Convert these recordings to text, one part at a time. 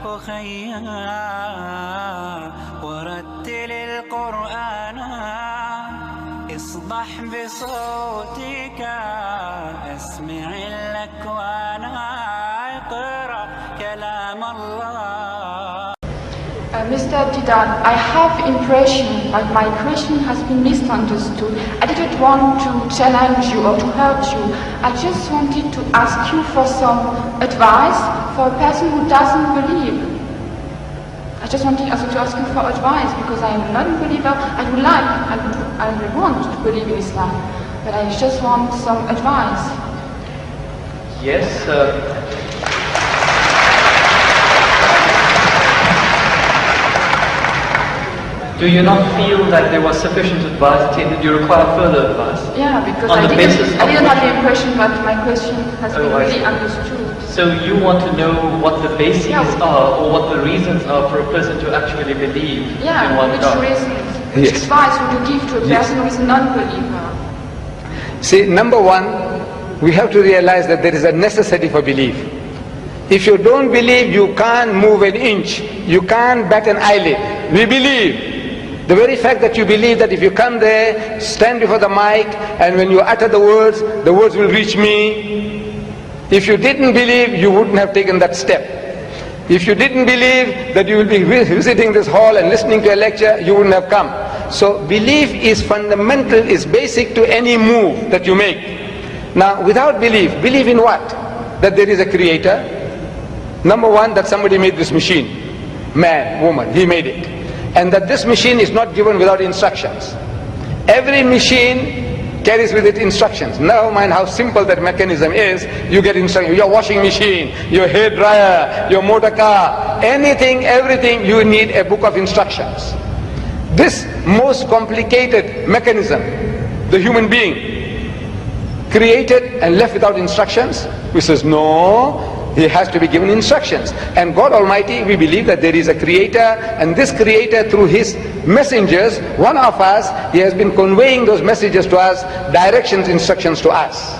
أخيا ورتل القرآن اصبح بصوتك اسمع الأكوان اقرأ كلام الله. Mr. Deedat, I have impression that my question has been misunderstood. I didn't want to challenge you or to hurt you. I just wanted to ask you for some advice for a person who doesn't believe. I just wanted also to ask you for advice because I am a non-believer. I would want to believe in Islam, but I just want some advice. Yes. Do you not feel that there was sufficient advice? Did you require further advice? Yeah, because I didn't have the impression that my question has been really understood. So you want to know what the bases are, or what the reasons are for a person to actually believe in one God? Which reasons? Which advice would you give to a person who is a non-believer? See, number one, we have to realize that there is a necessity for belief. If you don't believe, you can't move an inch. You can't bat an eyelid. We believe. The very fact that you believe that if you come there, stand before the mic, and when you utter the words will reach me. If you didn't believe, you wouldn't have taken that step. If you didn't believe that you will be visiting this hall and listening to a lecture, you wouldn't have come. So belief is fundamental, is basic to any move that you make. Now, without belief in what? That there is a creator. Number one, that somebody made this machine. Man, woman, he made it. And that this machine is not given without instructions. Every machine carries with it instructions. Never mind how simple that mechanism is, you get instructions. Your washing machine, your hair dryer, your motor car, anything, everything, you need a book of instructions. This most complicated mechanism, the human being, created and left without instructions, who says no, he has to be given instructions. And God Almighty, we believe that there is a creator, and this creator through his messengers, one of us, he has been conveying those messages to us, directions, instructions to us.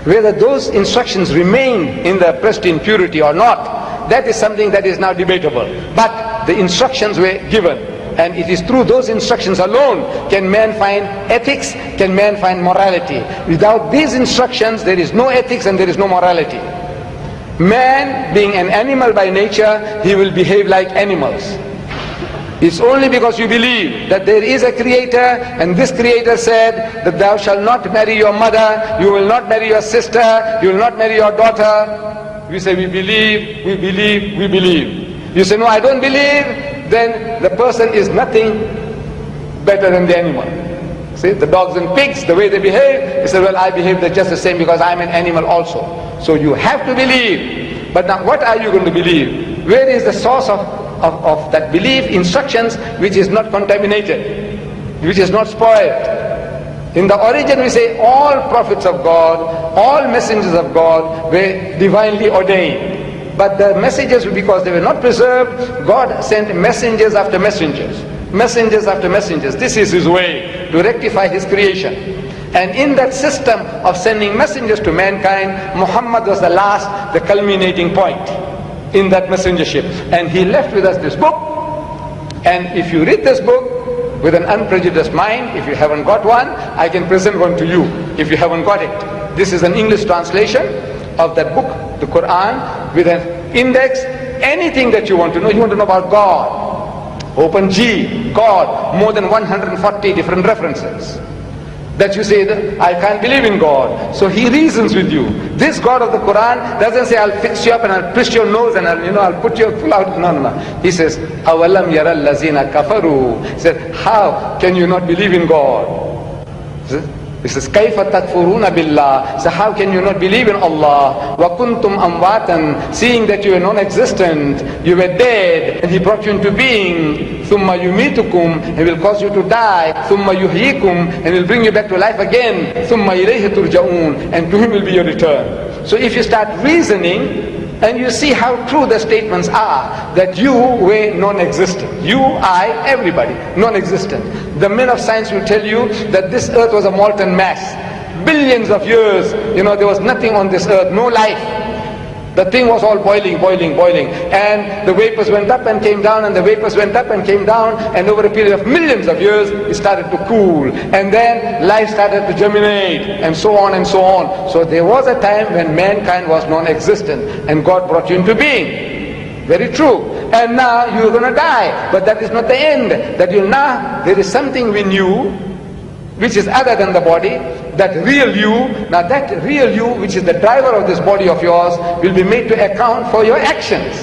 Whether those instructions remain in the pristine purity or not, that is something that is now debatable. But the instructions were given, and it is through those instructions alone can man find ethics, can man find morality. Without these instructions, there is no ethics and there is no morality. Man, being an animal by nature, he will behave like animals. It's only because you believe that there is a creator, and this creator said that thou shalt not marry your mother, you will not marry your sister, you will not marry your daughter. We say we believe, we believe, we believe. You say no, I don't believe, then the person is nothing better than the animal. See, the dogs and pigs, the way they behave, he said, well, I behave just the same because I'm an animal also. So you have to believe. But now what are you going to believe? Where is the source of that belief? Instructions which is not contaminated, which is not spoiled. In the origin we say all prophets of God, all messengers of God were divinely ordained. But the messages, because they were not preserved, God sent messengers after messengers. Messengers after messengers. This is his way to rectify his creation. And in that system of sending messengers to mankind, Muhammad was the last, the culminating point in that messengership. And he left with us this book. And if you read this book with an unprejudiced mind, if you haven't got one, I can present one to you if you haven't got it. This is an English translation of that book, the Quran, with an index. Anything that you want to know about God. Open G, God, more than 140 different references. That you say, that I can't believe in God. So he reasons with you. This God of the Quran doesn't say, I'll fix you up and I'll twist your nose and I'll put your full out. No. He says, أَوَلَمْ يَرَ الَّذِينَ كَفَرُوا. He said, how can you not believe in God? He says, كَيْفَ تَكْفُرُونَ بِاللَّهِ. So how can you not believe in Allah? وَكُنْتُمْ أَمْوَاتًا. Seeing that you were non-existent, you were dead, and He brought you into being. ثُمَّ يُمِيتُكُمْ. He will cause you to die. ثُمَّ يُحْيِيكُمْ. And He will bring you back to life again. ثُمَّ إِلَيْهِ تُرْجَعُونَ. And to Him will be your return. So if you start reasoning, and you see how true the statements are, that you were non-existent. You, I, everybody, non-existent. The men of science will tell you that this earth was a molten mass. Billions of years, there was nothing on this earth, no life. The thing was all boiling, boiling, boiling. And the vapors went up and came down, and the vapors went up and came down, and over a period of millions of years, it started to cool. And then life started to germinate, and so on and so on. So there was a time when mankind was non-existent, and God brought you into being. Very true. And now you're going to die. But that is not the end. That you now, there is something in you, which is other than the body, that real you. Now that real you, which is the driver of this body of yours, will be made to account for your actions.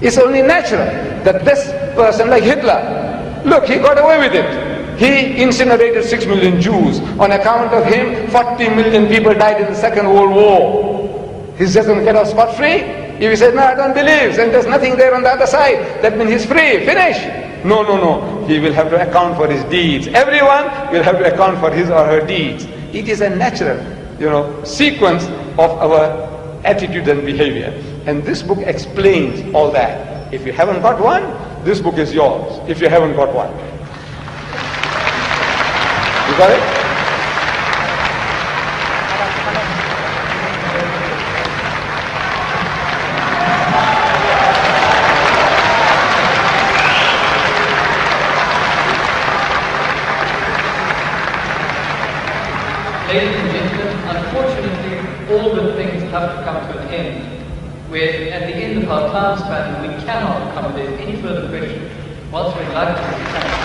It's only natural that this person, like Hitler, look, he got away with it. He incinerated 6 million Jews. On account of him, 40 million people died in the Second World War. He's just going to get off scot-free? If he says, no, I don't believe, and there's nothing there on the other side, that means he's free, finish. No, no, no. He will have to account for his deeds. Everyone will have to account for his or her deeds. It is a natural, sequence of our attitude and behavior. And this book explains all that. If you haven't got one, this book is yours. If you haven't got one. You got it? Ladies and gentlemen, unfortunately, all the things have to come to an end. We're at the end of our time span, and we cannot come. If there's any further questions, whilst we'd like to